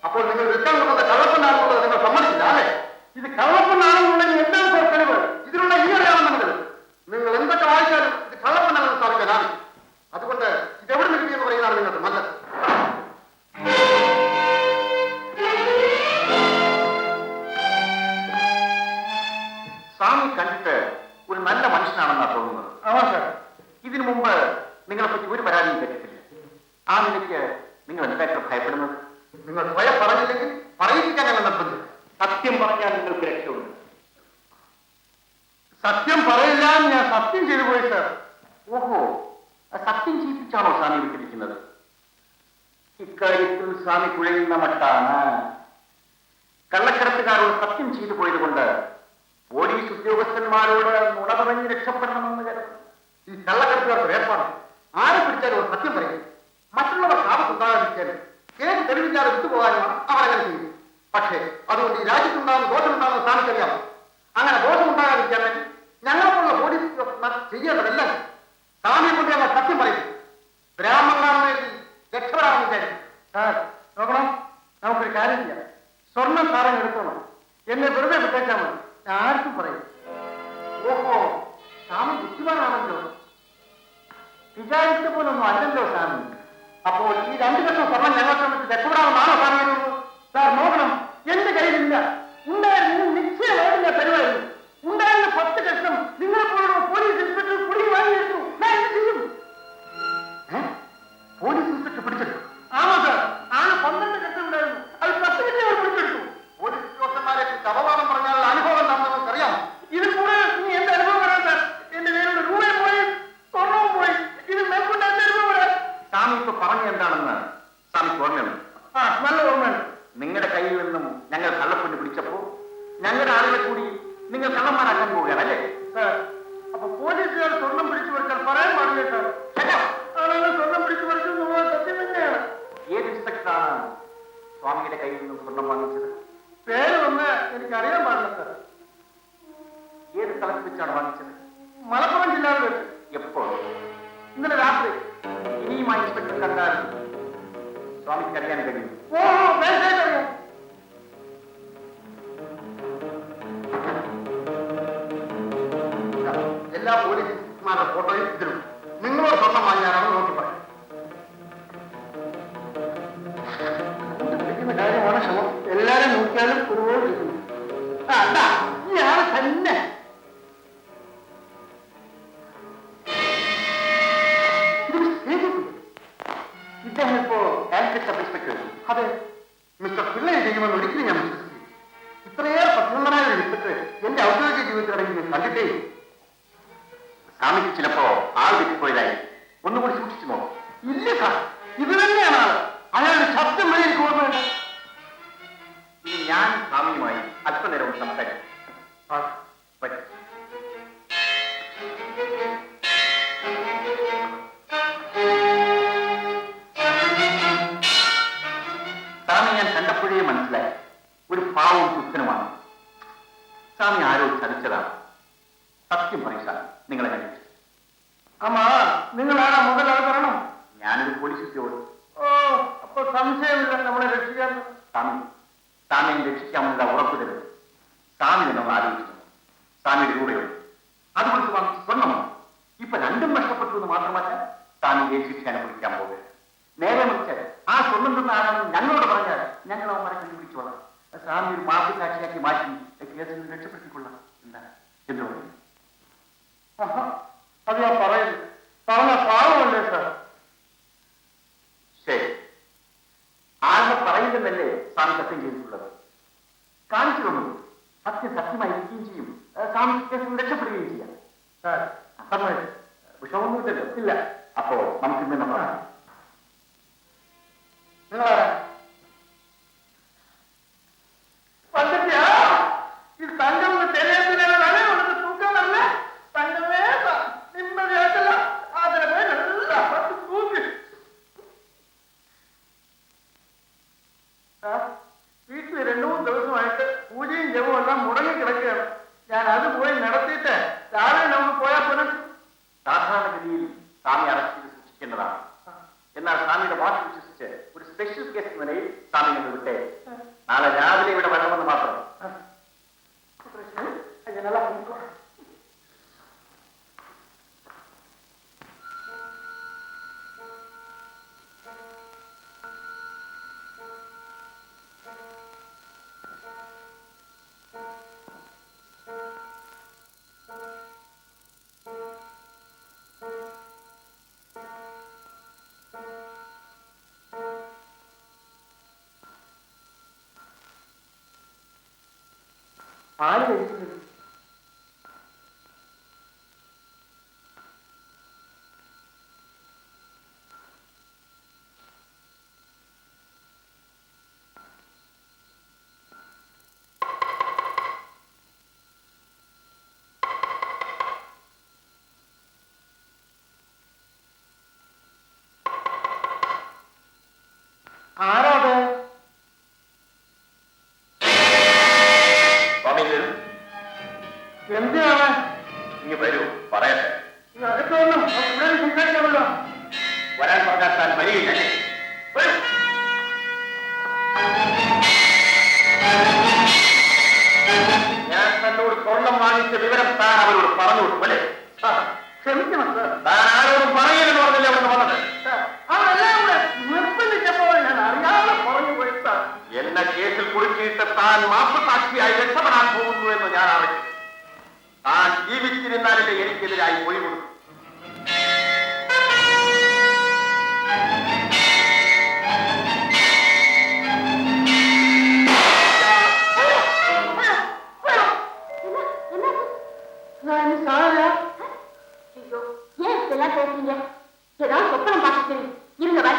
അപ്പോൾ നിങ്ങൾ വിൽക്കാൻ കൊണ്ടത് കള്ളപ്പനാണെന്നുള്ളത് നിങ്ങൾ സമ്മതിച്ചില്ല അല്ലേ? ഇത് കള്ളപ്പനാണെന്നുണ്ടെങ്കിൽ എന്താണ് സാർ തെളിവ്? ഇതിനുള്ള ഈ അറിയാമെന്നുള്ളത് നിങ്ങൾ എന്തൊക്കെ വായിച്ചാലും ഇത് കള്ളപ്പനാണെന്ന് സ്ഥാപിക്കാനാണ്. അതുകൊണ്ട് ഇതെവിടെ നിന്ന് കിട്ടിയെന്ന് പറയുന്നതാണ് നിങ്ങൾക്ക് നല്ലത്. സ്വാമി കണ്ടിട്ട് ഒരു നല്ല മനുഷ്യനാണെന്നാണ് തോന്നുന്നത്. ആവാ സാർ. ഇതിനു മുമ്പ് നിങ്ങളെപ്പറ്റി ഒരു പരാതിയും കേട്ടിട്ടില്ല. ആ നിലയ്ക്ക് നിങ്ങൾ എന്തൊക്കെ ഭയപ്പെടുന്നത്? നിങ്ങൾ സ്വയം പറഞ്ഞില്ലെങ്കിൽ പറയിപ്പിക്കാൻ ഞങ്ങൾ നിർബന്ധിക്കും. സത്യം പറഞ്ഞാൽ നിങ്ങൾക്ക് രക്ഷയുണ്ട്. സത്യം പറയില്ല ഞാൻ സത്യം ചെയ്തു പോയി സാർ. ഓഹോ, സത്യം ചെയ്യിപ്പിച്ചാണോ സ്വാമി വിട്ടിരിക്കുന്നത്? ഇക്കാര്യത്തിൽ സ്വാമി കുഴയുന്ന മട്ടാണ്. കള്ളക്കടത്തുകാരോട് സത്യം ചെയ്തു പോയത് കൊണ്ട് പോലീസ് ഉദ്യോഗസ്ഥന്മാരോട് നുണ പറഞ്ഞ് രക്ഷപ്പെടണമെന്ന് കരുതും. ഈ കള്ളക്കടത്തുകാർക്ക് ഏർപ്പാട് ആരെ പിടിച്ചാലും ഒരു സത്യം പറയും. മറ്റുള്ളവർ ആപത്തുണ്ടാകാതിരിക്കാനും കേസ് തെളിവിക്കാതെ വിട്ടുപോകാനുമാണ് അവരങ്ങനെ ചെയ്യും. പക്ഷേ അതുകൊണ്ട് ഈ രാജ്യത്തുണ്ടാകുന്ന ദോഷമുണ്ടാകുന്ന സ്ഥാനത്തറിയാം. അങ്ങനെ ദോഷമുണ്ടാകാതിരിക്കാൻ വേണ്ടി ഞങ്ങൾക്കുള്ള പോലീസ് ഉദ്യോഗസ്ഥന്മാർ ചെയ്യേണ്ടതല്ല. സ്വാമിയെ കൊണ്ട് ഞങ്ങൾ സത്യം പറയും. ബ്രാഹ്മണനാണെന്ന് വേണ്ടി രക്ഷപ്പെടാമെന്ന് വിചാരിക്കും. സാർ നോക്കണം, നമുക്കൊരു കാര്യം ചെയ്യാം. സ്വർണം സാറേ എടുത്തോളാം. എന്നെ വെറുതെ വിട്ടേച്ചാൽ മതി. ഞാൻ ആർക്കും പറയും. ഓഹോ, സ്വാമി ബുദ്ധിമാനാണല്ലോ. വിചാരിച്ച പോലൊന്നും അല്ലല്ലോ സ്വാമി. അപ്പോൾ ഈ 2 ലക്ഷം സ്വർണം ഞങ്ങൾക്ക് രക്ഷപ്പെടാമെന്നാണോ സ്വാമി? സാർ നോക്കണം, എന്റെ കയ്യിലില്ല. ഉണ്ടായിരുന്നു നിശ്ചയമായിട്ട് ഞാൻ തരുമായിരുന്നു. ഉണ്ടായിരുന്ന 10 ലക്ഷം നിങ്ങളെപ്പോലുള്ള പോലീസ് ഇൻസ്പെക്ടർ കുടി വാങ്ങിയെടുത്തു. ഞാൻ എന്ത് ചെയ്യും? പോലീസ് ഇൻസ്പെക്ടർ പിടിച്ചെടുത്തു? ആണോ സാർ? ആണ് 12 ലക്ഷം ഉണ്ടായിരുന്നു. അത് 10 ലക്ഷം അവർ പിടിച്ചെടുത്തു. പോലീസ് ഉദ്യോഗസ്ഥന്മാരെ അപവാദം പറഞ്ഞാൽ അനുഭവം എന്താണെന്ന് അറിയാമോ? ഇതിൽ കൂടെ ഇനി എന്റെ അനുഭവം വരാൻ സാർ. എന്റെ പേരുടെ രൂപയും പോയി സ്വർണവും പോയി. ഇത് മേൽക്കൊണ്ട് എന്റെ അനുഭവം വരാൻ. സ്വാമി ഇപ്പൊ പറഞ്ഞ എന്താണെന്ന് സ്വാമിക്ക് ഓർമ്മയുണ്ട്? ആ, നല്ല ഓർമ്മയുണ്ട്. നിങ്ങളുടെ കയ്യിൽ നിന്നും ഞങ്ങൾ കള്ളപ്പൊന്ന് പിടിച്ചപ്പോ ഞങ്ങളുടെ ആളുകളെ കൂടി നിങ്ങൾ കള്ളന്മാരാക്കാൻ പോവുകയാണ് അല്ലേ സാർ? അപ്പൊ പോലീസുകാർ സ്വർണം പിടിച്ചു പറിച്ചാൽ പറയാൻ പാടില്ലേ സാർ? ആളുകൾ സ്വർണം പിടിച്ചു പറിച്ചു സത്യം തന്നെയാണ്. ഏത് ഇൻസ്പെക്ടറാണ് സ്വാമിയുടെ കയ്യിൽ നിന്നും സ്വർണം വാങ്ങിച്ചത്? പേര് ഒന്ന് എനിക്കറിയാൻ പാടില്ല സാർ. ഏത് സ്ഥലത്ത് വെച്ചാണ് വാങ്ങിച്ചത്? മലപ്പുറം ജില്ലയിൽ വെച്ച്. എപ്പോൾ? ഇന്നലെ രാത്രി. ഇനിയും ആ ഇൻസ്പെക്ടർ കണ്ടാൽ സ്വാമിക്ക് അറിയാൻ കഴിയും. എല്ലാ പോലീസുമാരുടെ ഫോട്ടോയും ഇതിലും നിങ്ങളോട് സ്വർണം വാങ്ങിയാലാണ് നോക്കി പറയും. കാര്യമാണ് ശ്രമം. എല്ലാരും നോക്കിയാലും ഒരുപോലെ ഇരിക്കുന്നു. അല്ല, ഇയാൾ തന്നെ ഇദ്ദേഹം ഇപ്പോ കാലിക്കറ്റ് സബ് ഇൻസ്പെക്ടർ. അതെ, മിസ്റ്റർ പിള്ളയെ ചെയ്യുമെന്ന് ഒരിക്കലും ഞാൻ വിശ്വസിക്കും. ഇത്രയേറെ പ്രസന്നനായ ഒരു ഇൻസ്പെക്ടർ എന്റെ ഔദ്യോഗിക ജീവിതത്തിലിറങ്ങി കണ്ടിട്ടേ. സ്വാമിക്ക് ചിലപ്പോ ആൾ തെറ്റിപ്പോയതായി. ഒന്നുകൂടി സൂക്ഷിച്ചു നോക്കും. ഇല്ല സാർ, ഇത് തന്നെയാണ് ആൾ. അയാളുടെ ശബ്ദം വരെ എനിക്ക് ഓർമ്മയുണ്ട്. ഇനി ഞാൻ സ്വാമിയുമായി അല്പനേരം സംസാരിക്കും. സ്വാമി ഞാൻ കണ്ടപ്പോഴേ മനസ്സിലായി ഒരു പാവവും തുച്ഛനുമാണ്. സ്വാമി ആരോ ചതിച്ചതാണ്. സത്യം പറയും സ്വാമി, നിങ്ങളെ കണ്ടിട്ട്. അമ്മാ, നിങ്ങളാണ് മുതലാളി പറയണം. ഞാനൊരു പോലീസ് ഉദ്യോഗസ്ഥൻ. ഓ, അപ്പൊ സംശയമില്ല നമ്മളെ രക്ഷിക്കാൻ. സ്വാമിയെ രക്ഷിക്കാമെന്നുള്ള ഉറപ്പ് തരുന്നത്. സ്വാമി നമ്മൾ ആലോചിച്ചു. സ്വാമിയുടെ കൂടെയുണ്ട്. അതുകൊണ്ട് സ്വാമി സ്വർണ്ണമാണ്. ഇപ്പൊ 2ഉം നഷ്ടപ്പെട്ടു എന്ന് മാത്രമല്ല, സ്വാമിയെ ശിക്ഷ അനുഭവിക്കാൻ പോകുക. നേരെ മറിച്ച് ആ സ്വർണ്ണം തന്ന ആരാണെന്ന് ഞങ്ങളോട് പറഞ്ഞാൽ ഞങ്ങൾ അവന്മാരെ കണ്ടുപിടിച്ചോളാം. സ്വാമി ഒരു മാപ്പ് സാക്ഷിയാക്കി മാറ്റി കേസിൽ നിന്ന് രക്ഷപ്പെടുത്തിക്കൊള്ളാം. എന്താ എന്ന് പറയും? അത് ഞാൻ പറയുന്നു. പറഞ്ഞ പാവമല്ലേ സാർ? ശരി, ആരുടെ പറയുന്നതല്ലേ സ്വാമി സത്യം ചെയ്തിട്ടുള്ളത്? കാണിച്ചിട്ടുണ്ട്. സത്യം സത്യമായിരിക്കുകയും ചെയ്യും. സ്വാമി കേസിൽ രക്ഷപ്പെടുകയും ചെയ്യാം. സാർ വിഷമൊന്നുമില്ലല്ലോ? ഇല്ല. അപ്പോ നമുക്ക് ഇന്ന് പറയാം. നിങ്ങളാരാ? இது தங்கம்னு தெரியாதுனாலே உனக்கு தூக்கம் வரல. தங்கமே நிம்மதியாட்டல. அதுல போய் நல்லா பட்டு தூங்கு. வீட்டுல 2-3 ദിവസമായിട്ട് പൂജയും ജപവും എല്ലാം മുടങ്ങി കിടക്കുകയാണ്. ഞാൻ അത് പോയി നടത്തിയിട്ട് രാവിലെ നമുക്ക് പോയാൽ പോലും. സാധാരണഗതിയിൽ സ്വാമി അറസ്റ്റ് ചെയ്ത് സൂക്ഷിക്കേണ്ടതാണ്. എന്നാൽ സ്വാമിയുടെ വാക്ക് വിശ്വസിച്ച് ഒരു സ്പെഷ്യൽ കേസ് എന്ന നിലയിൽ സ്വാമി നിന്ന് വിട്ടേ. നാളെ രാവിലെ ഇവിടെ വരണമെന്ന് മാത്രം. പാല് കഴിക്കുന്നത് ആരാത്? എന്തിനാണ്? ഇനി വരൂ, പറയട്ടെ. അകത്തൊന്നും സംസാരിക്കാമല്ലോ. വരാൻ പറഞ്ഞാൽ താൻ വരികയില്ല. ഞാൻ തന്നോട് സ്വർണം വാങ്ങിച്ച വിവരം താൻ അവരോട് പറഞ്ഞു കൊടുക്കും അല്ലേ? ക്ഷമിക്കണം സാർ, താൻ ആരോടും പറയലെന്ന് പറഞ്ഞല്ലേ അവിടെ വന്നത്? അവരെല്ലാം കൂടെ നിർബന്ധിച്ചപ്പോൾ ഞാൻ അറിയാതെ പറഞ്ഞു പോയി സാർ. എന്നെ കേസിൽ കുടുക്കിയിട്ട് താൻ മാപ്പസാക്ഷിയായി രക്ഷപ്പെടാൻ പോകുന്നു എന്ന് ഞാൻ അറിഞ്ഞു. താൻ ജീവിച്ചിരുന്നാലല്ലേ എനിക്കെതിരായി മൊഴി കൊടുക്കും. சொப்பனம் பார்த்து இருங்க வர.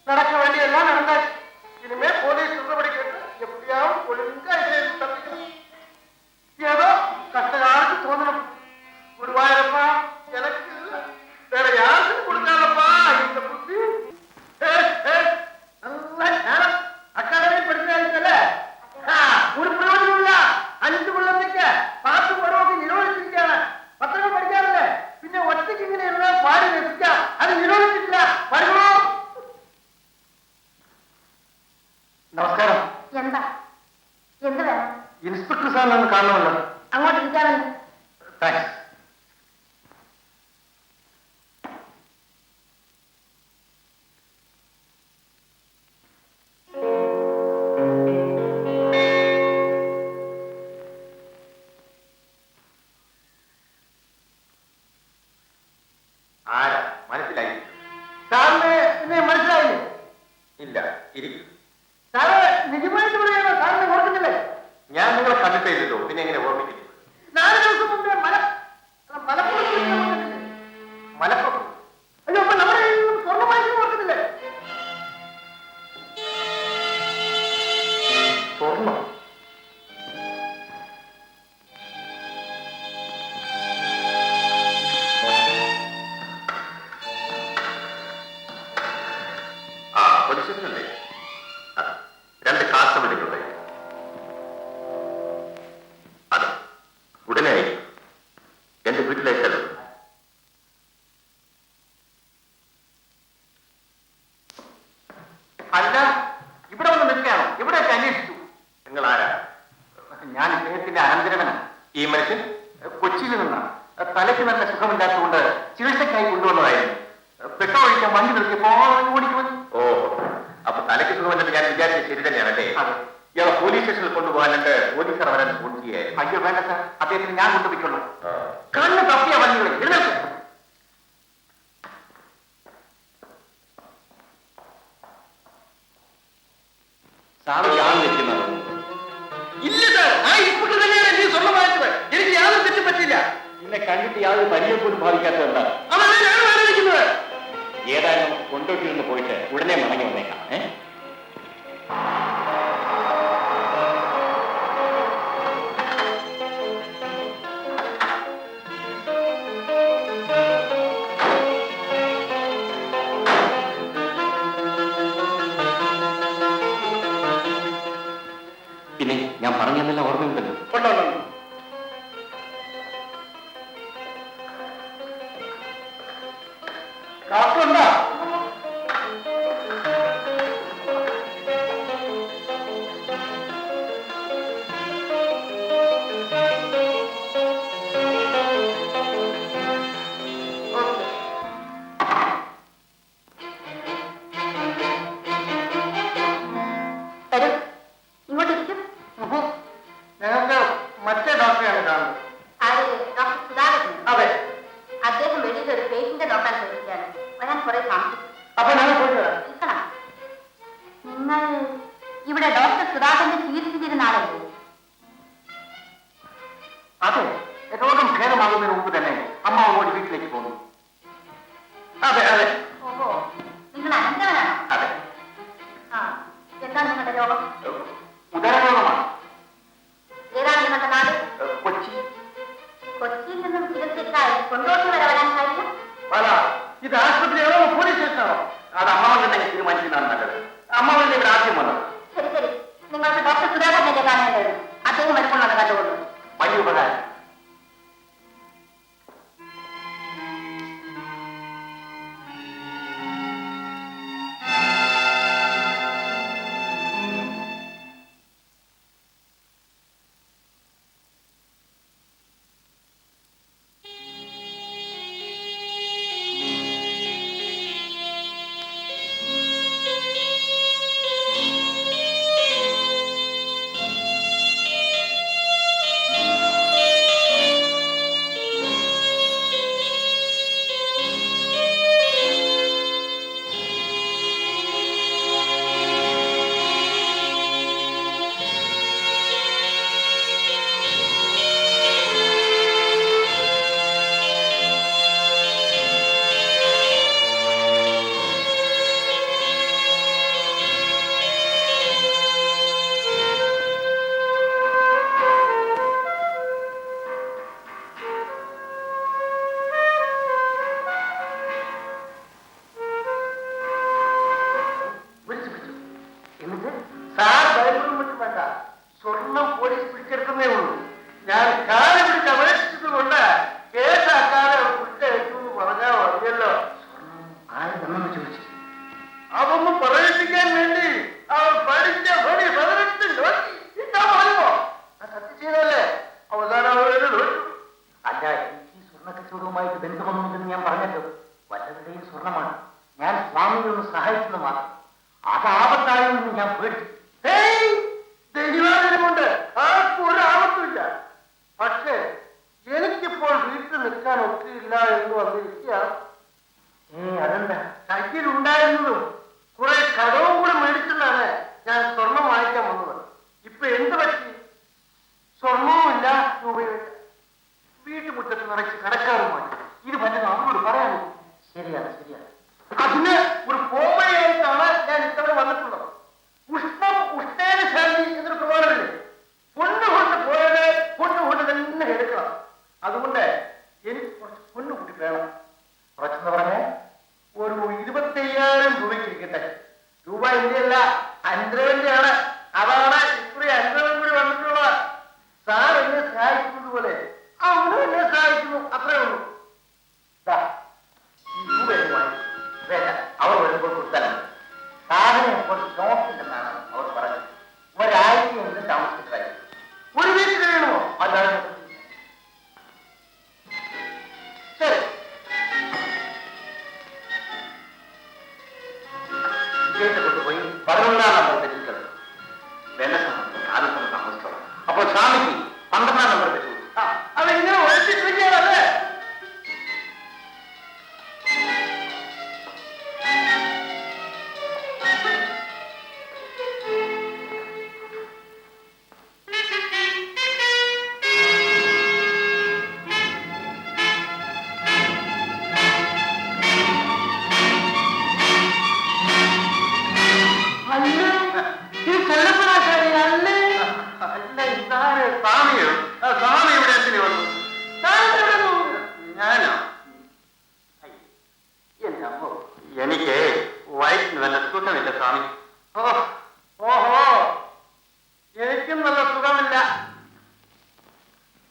நடக்க வேண்டியதெல்லாம் நடந்தாச்சு. இனிமே போலீஸ் சொல்றபடி கேட்டு எப்படியாவது ஒழுங்கா தப்பிக்கணும். ஏதோ கஷ்டகாலத்து தோணணும். குருவாயிரப்பா, எனக்கு வேற யாருக்கும் கொடுக்காதப்பா இந்த புத்தி. நல்ல அக்காடமி படிச்சாருக்கல, ஒரு பிரயோஜனம் இல்ல. 5 பிள்ளைங்க பார்த்து போறவங்க நிரோதிச்சிருக்காங்க. பத்திரம் படிக்காதுல்ல, பின்ன ஒറ്റയ്ക്ക് ഇങ്ങനെ എല്ലാം പാടി രസിക്കാം. അത് നിരോധിച്ചിട്ടില്ല. പഠിക്കണോ? നമസ്കാരം. എന്താ എന്ത് വേണം? ഇൻസ്പെക്ടർ സാറിനൊന്ന് കാണണമല്ലോ. അങ്ങോട്ട് ഇരിക്കാമല്ലോ. താങ്ക്സ്. ആരാ? മനസ്സിലായി? സാറിന് എന്നെ മനസ്സിലായില്ലേ? ഇല്ല, ഇരിക്കും. സാറ് നിജമായിട്ട് പറയാനോ? സാറിനെ ഓർക്കുന്നില്ലേ? ഞാൻ നിങ്ങളെ കണ്ടിട്ടില്ലല്ലോ, പിന്നെ എങ്ങനെ ഓർമ്മിക്കുന്നു? 4 ദിവസം മുമ്പേ മലപ്പുറം. അയ്യോ, അപ്പൊ നമ്മുടെ സ്വർണ്ണമായിട്ട് ഓർക്കുന്നില്ലേ? സ്വർണ്ണം? ആ, പോലീസിലല്ലേ? 2 കാസ്റ്റമറുകളുടെ അത് ഉടനെ എന്റെ വീട്ടിലേക്കല്ലോ. അല്ല, ഇവിടെ വന്ന് നിൽക്കുകയാണോ? ഇവിടെയൊക്കെ അന്വേഷിച്ചു. നിങ്ങൾ ആരാ? ഞാൻ ഇദ്ദേഹത്തിന്റെ അനന്തരവനാണ്. ഈ മനുഷ്യൻ കൊച്ചിയിൽ നിന്നാണ്. തലയ്ക്ക് നല്ല സുഖമില്ലാത്തതുകൊണ്ട് ചികിത്സയ്ക്കായി കൊണ്ടുവന്നതായിരുന്നു. പെട്രോൾ ഒഴിക്കാൻ വണ്ടി നിർത്തിയപ്പോ ഓടിക്കുമെന്ന്. ഓ, അപ്പൊ തലയ്ക്ക് സുഖമില്ലെന്ന് ഞാൻ വിചാരിച്ച ശരി തന്നെയാണല്ലേ? ഇയാളെ പോലീസ് സ്റ്റേഷനിൽ കൊണ്ടുപോകാനുണ്ട്. പോലീസുകാർ വരാൻ ഫോൺ ചെയ്യേ? അയ്യോ വേണ്ട സാർ, അദ്ദേഹത്തിന് ഞാൻ കൊണ്ടുപോയിക്കൊള്ളൂ. കണ്ണ് തപ്പിയ വണ്ടികളെ എഴുന്നേൽക്കും. സാറ് ഞാൻ വെക്കുന്നത് ഇല്ല സാർ. ആ ഇപ്പോഴും തന്നെയാണ് നീ സ്വർണ്ണം വാങ്ങിച്ചത്. എനിക്ക് യാതൊരു തെറ്റും പറ്റില്ല. എന്നെ കണ്ടിട്ട് യാതൊരു പരിചയം പോലും ബാധിക്കാത്തത് എന്താണ്? ഏതായാലും കൊണ്ടോട്ടിരുന്ന് പോയിട്ട് ഉടനെ മടങ്ങി വന്നേക്കാം. ഡോക്ടർ ഉണ്ടോ? ഞങ്ങൾക്ക് മറ്റേ ഡോക്ടറെയാണ് കാണുന്നത്. ഡോക്ടർ സുധാകരൻ. അതെ. അദ്ദേഹം വെളിയിൽ ഒരു പേഷ്യന്റ് നോക്കാൻ പോയിരിക്കുകയാണ്. വരാൻ കുറെ താമസിക്കും. അപ്പൊ ഞങ്ങൾ പോയിട്ട് വരാം. നിൽക്കണം. നിങ്ങൾ ഇവിടെ ഡോക്ടർ സുധാകരനെ ചികിത്സിച്ചിരുന്ന ആളല്ലേ? അതെ, രോഗം ഭേദമാകുന്നതിന് മുമ്പ് തന്നെ അമ്മ ഓടി വീട്ടിലേക്ക് പോകുന്നു. അതെ അതെ. ഓഹോ, നിങ്ങൾ അനന്തരവനാണോ? അതെ. ആ, എന്താണ് നിങ്ങളുടെ രോഗം? ഉദരരോഗമാണ്. ഏതാണ് നിങ്ങളുടെ നാട്? കൊച്ചി. കൊച്ചിയിൽ നിന്നും ചികിത്സയ്ക്കായി കൊണ്ടോട്ടി വരെ വരാൻ കഴിയില്ല. അല്ല, ഇത് ആശുപത്രിയാണോ പോലീസ് സ്റ്റേഷനാണോ? അത് അമ്മാവൻ തന്നെ തീരുമാനിക്കുന്നതാണ് നല്ലത്. അമ്മാവന്റെ ഇവിടെ ആദ്യം വന്നത്. ശരി ശരി, നിങ്ങൾക്ക് ഡോക്ടർ സുധാകരനെ കാണേണ്ടത്. അദ്ദേഹം വരുമ്പോഴാണ് കണ്ടുകൊള്ളു. വലിയ ഉപകാരം. സാർ ഭയപ്പെടും മറ്റും വേണ്ട. സ്വർണം പോലീസ് പിടിച്ചെടുക്കുന്നേ ഉള്ളൂ. ഞാൻ കാലം പിടിച്ച് അപേക്ഷിച്ചത് കൊണ്ട് കേസാക്കാതെ വിട്ടയച്ചു എന്ന് പറഞ്ഞാൽ മതിയല്ലോ. ആരെന്നു ചോദിച്ചു. അതൊന്നും പറയിപ്പിക്കാൻ വേണ്ടി അവർ പഠിച്ച പണി 18 നോക്കി ഇട്ടാ പറയുമോ? സത്യം ചെയ്തല്ലേ അവസാനം അവരൊരു തോറ്റു. അല്ല, ഈ സ്വർണ്ണ കച്ചവടവുമായിട്ട് ബന്ധമൊന്നുമില്ലെന്ന് ഞാൻ പറഞ്ഞല്ലോ. വല്ലവരുടെയും സ്വർണമാണ്. ഞാൻ സ്വാമിയെ ഒന്ന് സഹായിച്ചെന്ന് മാത്രം. അത് ആപത്തായെന്ന് ഞാൻ പേടിച്ചു. ദൈവാനുകൊണ്ട് ആർക്കും ഒരു ആപത്തുമില്ല. പക്ഷേ എനിക്കിപ്പോൾ വീട്ടിൽ നിൽക്കാൻ ഒക്കെയില്ല എന്ന് വന്നിരിക്കുക. അതെന്താ? കയ്യിലുണ്ടായിരുന്നതും കുറെ കടവും കൂടെ മേടിച്ചെന്നാണ് ഞാൻ സ്വർണം വാങ്ങിക്കാൻ വന്നത്. ഇപ്പൊ എന്ത് പറ്റി? സ്വർണവും ഇല്ല, രൂപയുമില്ല. വീട്ടുമുറ്റത്ത് നിറച്ച് കടക്കാറുമായി. ഇത് പറ്റുന്ന അവരോട് പറയാനോ? ശരിയാണ് ശരിയാണ്. അതിന് ഒരു പോമയായിട്ടാണ് ഞാൻ ഇത്തവണ വന്നിട്ടുള്ളത്. പുഷ്പം ഉഷ്ണേന ശാന്തി എന്നൊരു പ്രമാണമില്ലേ? പൊണ്ണുകൊണ്ട് പോയത് പൊണ്ണുകൊണ്ട് തന്നെ എടുക്കണം. അതുകൊണ്ട് എനിക്ക് കുറച്ച് പൊണ്ണു കൂടി വേണം. കുറച്ചെന്ന് പറഞ്ഞ് ഒരു 25,000 രൂപയ്ക്ക് ഇരിക്കട്ടെ. രൂപ ഇന്ത്യയല്ല, അൻദ്രവന്റെ ആണ്. അതാണ് ഇത്രയും അൻദ്രവൻ കൂടി വന്നിട്ടുള്ളത്. സാർ എന്നെ സഹായിക്കുന്നത് പോലെ അവനും എന്നെ സഹായിക്കുന്നു, അത്രേ ഉള്ളൂ. ഈ രൂപ എന്ന് വാങ്ങി വേണ്ട, അവർ വരുമ്പോൾ കൊടുത്താലും സാധനം ഇപ്പോൾ സ്റ്റോക്കില്ലെന്നാണ് അവർ പറഞ്ഞത്. ഒരാഴ്ച എങ്കിലും താമസിച്ചിട്ടായി. ഒരു വീട്ടിൽ കഴിയണമോ? അതാണ് ശരി. വീട്ടിൽ കൊണ്ടുപോയി 11-ാം നമ്പർ തെറ്റിച്ചത്. വെള്ള സമയത്ത് ആദ്യത്തെ താമസിച്ചോളാം. അപ്പോൾ സ്വാമിക്ക് 12-ാം നമ്പർ തെറ്റു. അതെങ്ങനെ ഒഴിച്ചിട്ടിരിക്കുകയല്ലേ? എനിക്ക് വയറ്റിന് നല്ല സുഖമില്ല സ്വാമി. ഓഹോ, എനിക്കും നല്ല സുഖമില്ല.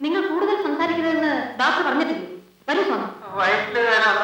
നിങ്ങൾ കൂടുതൽ സംസാരിക്കരുതെന്ന് ഡോക്ടർ പറഞ്ഞിട്ടില്ലേ? വരൂ സ്വാമി. വയറ്റിൽ വേണം.